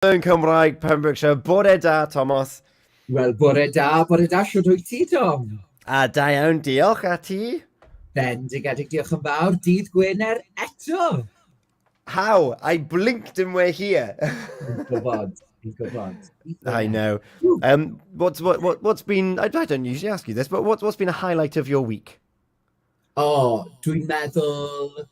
Yn Cymraeg, Pembrokeshire, bore da, Tomos. Wel, bore da, siwr wyt ti, Tom? A da iawn, diolch a ti. Bendigedig, diolch yn fawr. Dydd Gwener eto. How? I blinked and we're here. Fi'n gwybod, fi'n gwybod. Dydd I Gwener. know. Ww. What's been? I don't usually ask you this, but what's been a highlight of your week? O, dwi'n meddwl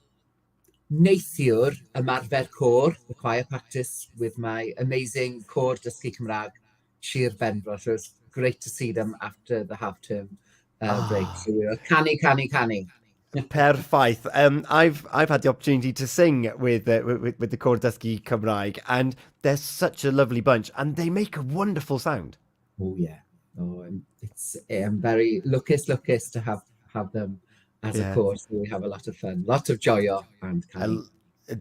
neithiwr ymarfer côr, the choir practice with my amazing côr dysgu Cymraeg, Sir Benfro. So it's great to see them after the half-term break. Ah, So we were canny. perffaith. I've had the opportunity to sing with the Cor Dysgu Cymraeg, and they're such a lovely bunch, and they make a wonderful sound. Oh yeah. Oh, and it's I'm very luckiest to have them as a Yeah. course. We have a lot of fun, lot of joy and canny.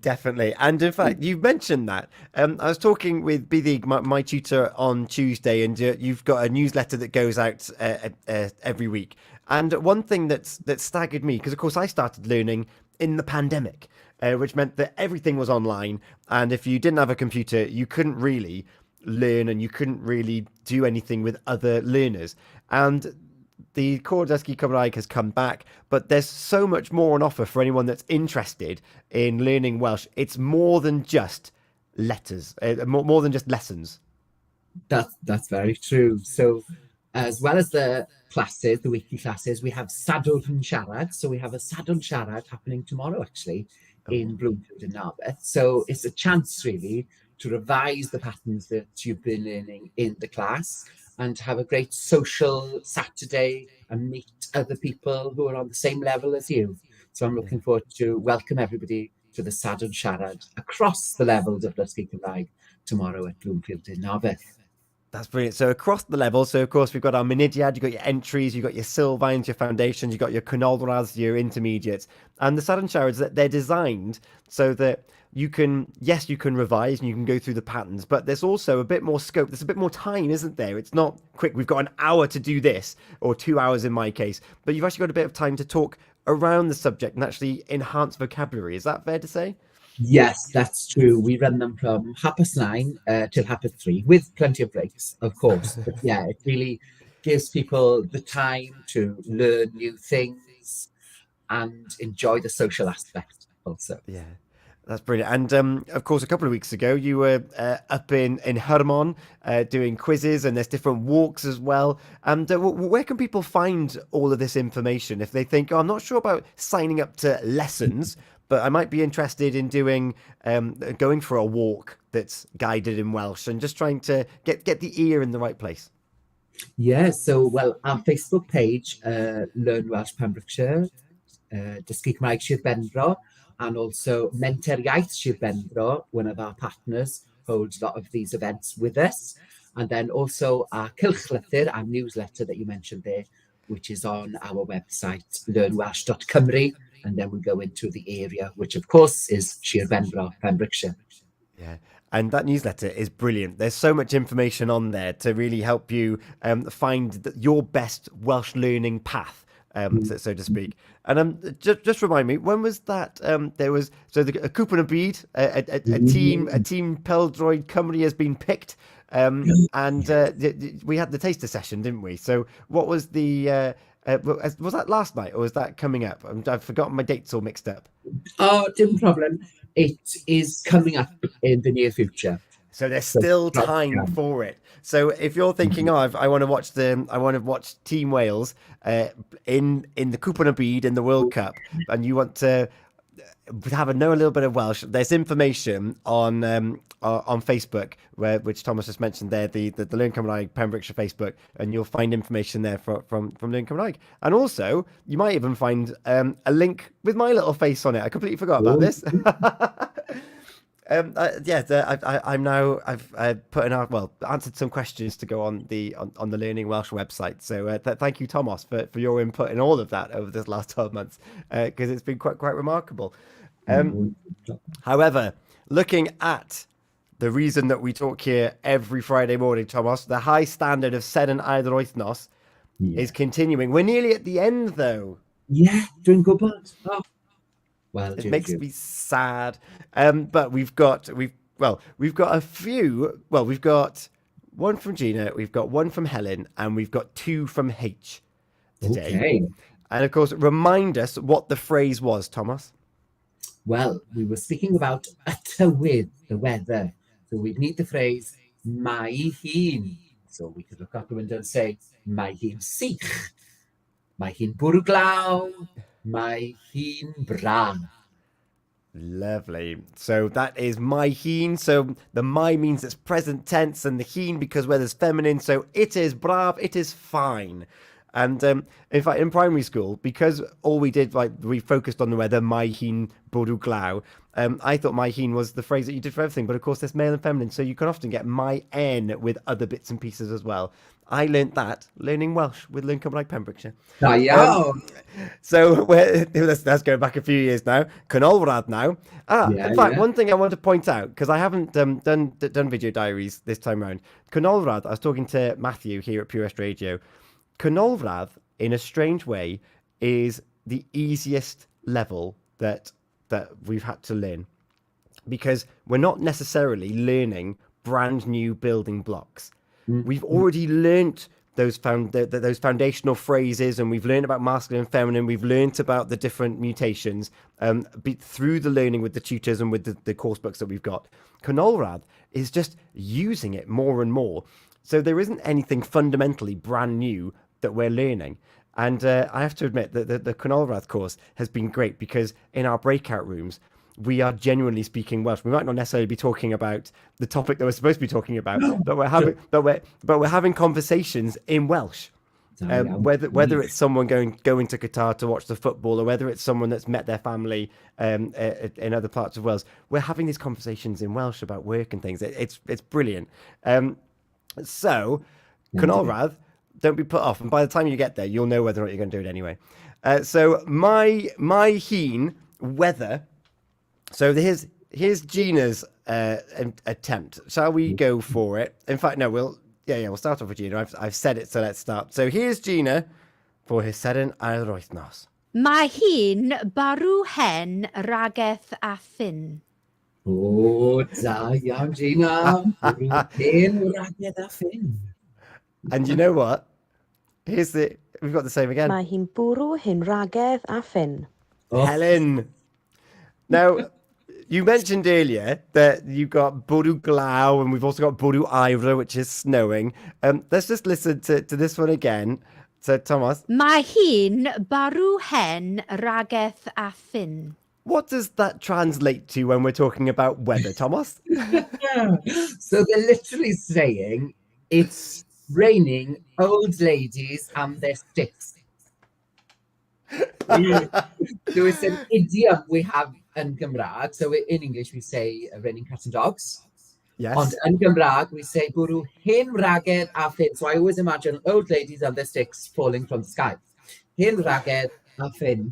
Definitely. And in fact, you mentioned that. I was talking with Biddig, my tutor, on Tuesday, and you've got a newsletter that goes out every week. And one thing that staggered me, because of course I started learning in the pandemic, which meant that everything was online. And if you didn't have a computer, you couldn't really learn and you couldn't really do anything with other learners. And the Core Dysgu Cymraeg has come back, but there's so much more on offer for anyone that's interested in learning Welsh. It's more than just letters, more than just lessons. That's very true. So as well as the classes, the weekly classes, we have Sadwrn and Siarad. So we have a Sadwrn Siarad happening tomorrow, actually, in Oh, Bloomfield in Narberth. So it's a chance, really, to revise the patterns that you've been learning in the class and to have a great social Saturday and meet other people who are on the same level as you. So I'm yeah. looking forward to welcome everybody to the Sadwrn Siarad across the levels of Dysgu Cymraeg tomorrow at Bloomfield in Narberth. That's brilliant. So across the levels, so of course we've got our Minidiad, you've got your entries, you've got your Sylvains, your foundations, you've got your Canolras, your intermediates. And the Southern Showers, that they're designed so that you can, yes, you can revise and you can go through the patterns, but there's also a bit more scope. There's a bit more time, isn't there? It's not quick, we've got an hour to do this, or 2 hours in my case, but you've actually got a bit of time to talk around the subject and actually enhance vocabulary. Is that fair to say? Yes, that's true. We run them from 9:30 till 3:30 with plenty of breaks, of course. But yeah, it really gives people the time to learn new things and enjoy the social aspect also. Yeah, that's brilliant. And of course, a couple of weeks ago, you were up in Hermon doing quizzes, and there's different walks as well. And where can people find all of this information if they think, oh, I'm not sure about signing up to lessons, but I might be interested in doing going for a walk that's guided in Welsh and just trying to get the ear in the right place. Yeah, so well, our Facebook page, Learn Welsh Pembrokeshire, Dysgu Cymraeg Sir Benfro, and also Menter Iaith Sir Benfro, one of our partners, holds a lot of these events with us. And then also our Cylchlythyr, our newsletter that you mentioned there, which is on our website, learnwelsh.cymru. And then we go into the area, which of course is Sir Benfro, Pembrokeshire. Yeah. And that newsletter is brilliant. There's so much information on there to really help you find your best Welsh learning path, so to speak. And just remind me, when was that? There was a Cwpan y Byd, a team Peldroid Cymru has been picked, and we had the taster session, didn't we? So what was the? Was that last night or was that coming up? I've forgotten, my dates all mixed up. Oh, no problem. It is coming up in the near future. So there's So, still time for it. So if you're thinking, oh, I want to watch Team Wales in the Cwpan y Byd in the World Cup, and you want to know a little bit of Welsh, there's information on Facebook, which Thomas just mentioned there, the Learn Cymraeg Pembrokeshire Facebook, and you'll find information there from Learn Cymraeg. And also, you might even find a link with my little face on it. I completely forgot about this. I've put in answered some questions to go on the Learning Welsh website. So thank you, Thomas, for your input in all of that over this last 12 months, because it's been quite remarkable. However, looking at the reason that we talk here every Friday morning, Thomas, the high standard of Seren and Wythnos is continuing. We're nearly at the end, though. Yeah, dwi'n gwybod. Oh, well, It makes me sad. But we've well, we've got a few. Well, we've got one from Gina, we've got one from Helen, and we've got two from H today. Okay. And of course, remind us what the phrase was, Thomas. Well, we were speaking about y tywydd, the weather. So we'd need the phrase mae hi'n. So we could look out the window and say mae hi'n sych, mae hi'n bwrw glaw, mae hi'n braf. Lovely. So that is my heen. So the my means it's present tense, and the heen because weather's feminine. So it is brave, it is fine. And in fact, in primary school, because all we did, like, we focused on the weather, my heen bwrw glaw, I thought my heen was the phrase that you did for everything. But of course, there's male and feminine. So you can often get my n with other bits and pieces as well. I learnt that learning Welsh with Learn Cymraeg Pembrokeshire. Da iawn. So let's go back a few years now. Canolradd now. In fact, one thing I want to point out, because I haven't done video diaries this time around. Canolradd, I was talking to Matthew here at Pure West Radio. Canolradd, in a strange way, is the easiest level that we've had to learn, because we're not necessarily learning brand new building blocks. We've already learnt those foundational phrases, and we've learned about masculine and feminine. We've learnt about the different mutations through the learning with the tutors and with the course books that we've got. Canolradd is just using it more and more. So there isn't anything fundamentally brand new that we're learning. And I have to admit that the Canolradd course has been great, because in our breakout rooms, we are genuinely speaking Welsh. We might not necessarily be talking about the topic that we're supposed to be talking about, but we're having conversations in Welsh. Whether it's someone going to Qatar to watch the football, or whether it's someone that's met their family in other parts of Wales, we're having these conversations in Welsh about work and things. It's brilliant. So, Canolradd, don't be put off, and by the time you get there, you'll know whether or not you're going to do it anyway. So my heen weather. So here's Gina's attempt. Shall we go for it? In fact, no, we'll start off with Gina. I've said it, so let's start. So here's Gina for his Seren a'r Wythnos. Mae hi'n barw hen rageth a ffyn. O, da iawn, Gina. Bwrw hen ragedd a ffyn. And you know what? We've got the same again. Mae hi'n bwrw hen ragedd a ffyn. Oh. Helen. Now, you mentioned earlier that you've got bwrw glaw, and we've also got bwrw aifro, which is snowing. Let's just listen to this one again. So, Thomas. Mae hi'n barw hen rageth a ffyn. What does that translate to when we're talking about weather, Thomas? So they're literally saying it's raining old ladies and their sticks. So it's an idiom we have in Cymraeg. So in English we say raining cats and dogs. Yes. And in Cymraeg we say bwrw hen ragedd a ffyn. So I always imagine old ladies and their sticks falling from the sky. Hen ragedd a ffyn.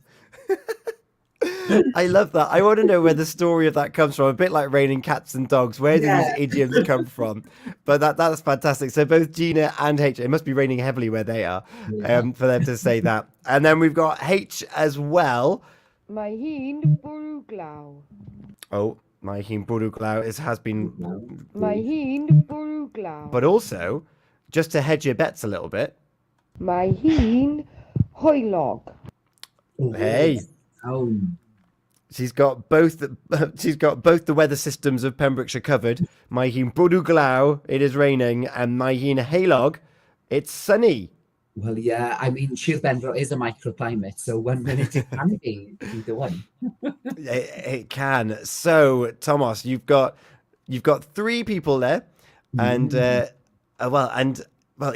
I love that. I want to know where the story of that comes from. A bit like raining cats and dogs. Where do these idioms come from? But that's fantastic. So both Gina and H, it must be raining heavily where they are, for them to say that. And then we've got H as well. Mae hi'n bwrw glaw. Oh, mae hi'n bwrw glaw. It has been. Mae hi'n bwrw glaw. But also, just to hedge your bets a little bit. Mae hi'n hoelog. Hey. Oh. She's got both the weather systems of Pembrokeshire covered. Mae hi'n bwrw glaw, it is raining, and mae hi'n heilog, it's sunny. Well, yeah, I mean, Sir Benfro is a microclimate, so 1 minute it can be either one. It can. So, Thomas, you've got 3 people there, and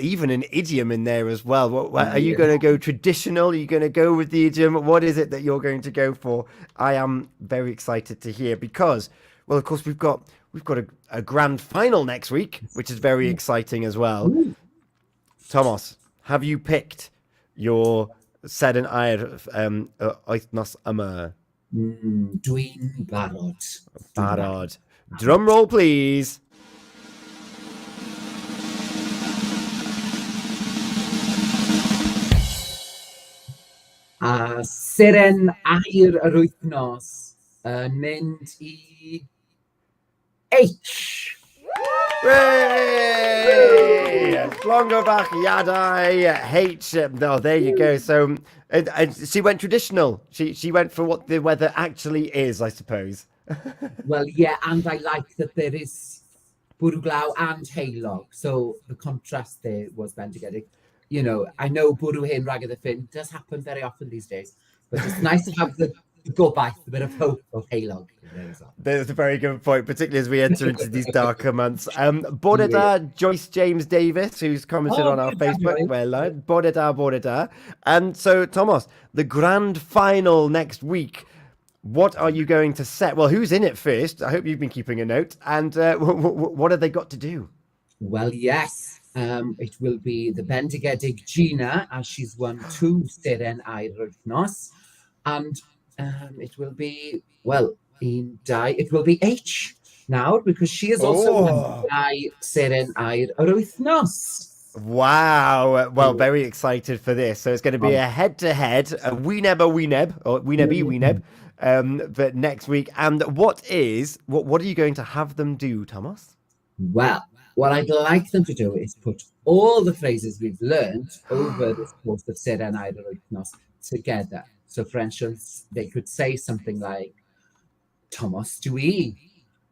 even an idiom in there as well. What are you going to go traditional? Are you going to go with the idiom? What is it that you're going to go for? I am very excited to hear, because, well, of course, we've got a grand final next week, which is very exciting as well. Thomas, have you picked your Seren a'r Wythnos yma? Dwi'n barod. Barod. Drum roll, please. A Seren a'r Wythnos yn mynd i H. Hooray! Llongyfarchiadau H. Oh, there you go. So she went traditional. She went for what the weather actually is, I suppose. Well, yeah, and I like that there is bwrw glaw and heilog. So the contrast there was bendigedig. You know, I know bwrw hen ragedd y ffyn does happen very often these days, but it's nice to have the gobaith, a bit of hope of heilog. There's a very good point, particularly as we enter into these darker months. Bore da, Joyce James Davis, who's commented on our Facebook. Well, bore da. And so, Tomos, the grand final next week. What are you going to set? Well, who's in it first? I hope you've been keeping a note. And what have they got to do? Well, yes. It will be the bendigedig Gina, as she's won 2 Seren a'r Wythnos. And it will be, well, it will be H now, because she is also won 2 Seren a'r Wythnos. Wow. Well, very excited for this. So it's going to be a head-to-head, a wyneb, or wyneb, but next week. And what are you going to have them do, Tomos? Well, what I'd like them to do is put all the phrases we've learned over this course of Seren a'r Wythnos together. So, for instance, they could say something like, Tomos dwi,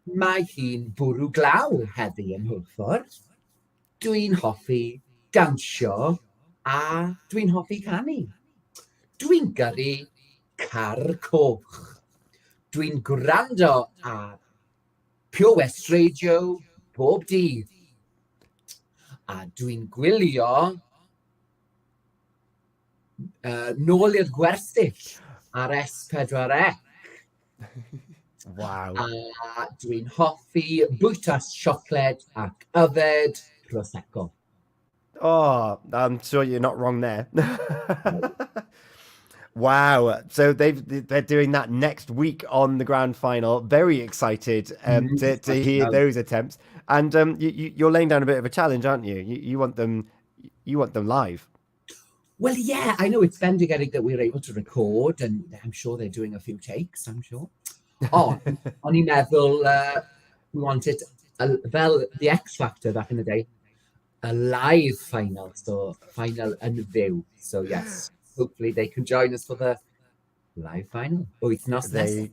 mae hi'n bwrw glaw heddi yn Hwlffordd. Dwi'n hoffi dansio a dwi'n hoffi canu. Dwi'n gyrru car coch. Dwi'n gwrando ar Pure West Radio bob dydd. A dwi'n gwylio nôl i'r gwersyll ar S4C. Wow. A dwi'n hoffi bwytas siocled ac yfed Prosecco. Oh, I'm sure you're not wrong there. Wow. So they're doing that next week on the grand final. Very excited to hear those attempts. And you're laying down a bit of a challenge, aren't you? You want them live. Well, yeah, I know it's bendigedig that we're able to record, and I'm sure they're doing a few takes, I'm sure. Oh, on i'n meddwl, we wanted, fel the X Factor back in the day, a live final, so final yn fyw. So yes, hopefully they can join us for the live final. Wythnos nesaf.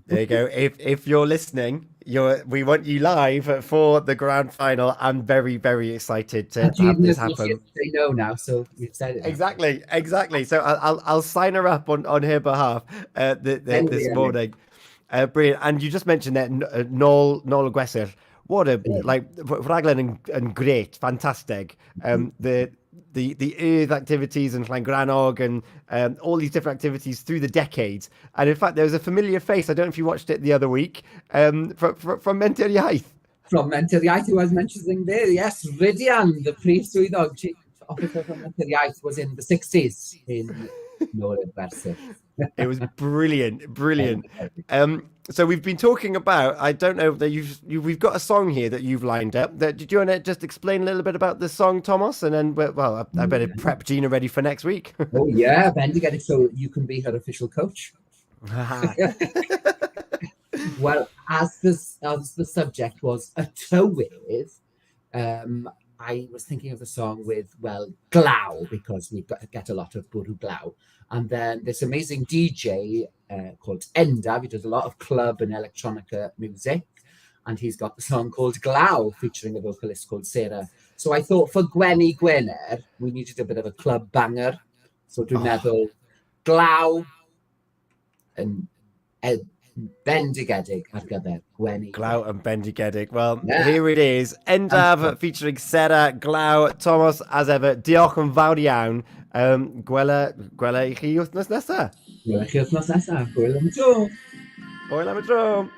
There you go. If you're listening, we want you live for the grand final. I'm very, very excited to have this happen. They know now, so we've said it. Exactly. So I'll sign her up on her behalf this morning. Brilliant. And you just mentioned that Nôl y Gweser. What a raglen and great, fantastic. The earth activities and Llangrannog and all these different activities through the decades. And in fact, there was a familiar face. I don't know if you watched it the other week from Menter Iaith. From Menter Iaith, who I was mentioning there. Yes, Rydian, the prif swyddog chief officer from Menter Iaith, was in the 60s in Nôl y Gweser. It was brilliant. So we've been talking about, I don't know, that we've got a song here that you've lined up. Do you want to just explain a little bit about the song, Tomos? And then, well, I better prep Gina ready for next week. Oh, yeah, bendigedig, so you can be her official coach. Well, as the subject was a tywydd, I was thinking of the song with, well, glaw, because we get a lot of bwrw glaw. And then this amazing DJ called Endaf, he does a lot of club and electronica music. And he's got the song called Glaw, featuring a vocalist called Sarah. So I thought for Gwenny Gwener, we needed a bit of a club banger. So dwi'n meddwl glaw and bendigedig ar gyfer Gwenny. Glaw and bendigedig. Well, Here it is. Endaf featuring Sarah, Glaw, Tomos, as ever. Diolch yn fawr iawn. Gwela I chi wythnos nesaf. Gwela chi wythnos nesaf. Hwyl am y tro. Hwyl am y tro.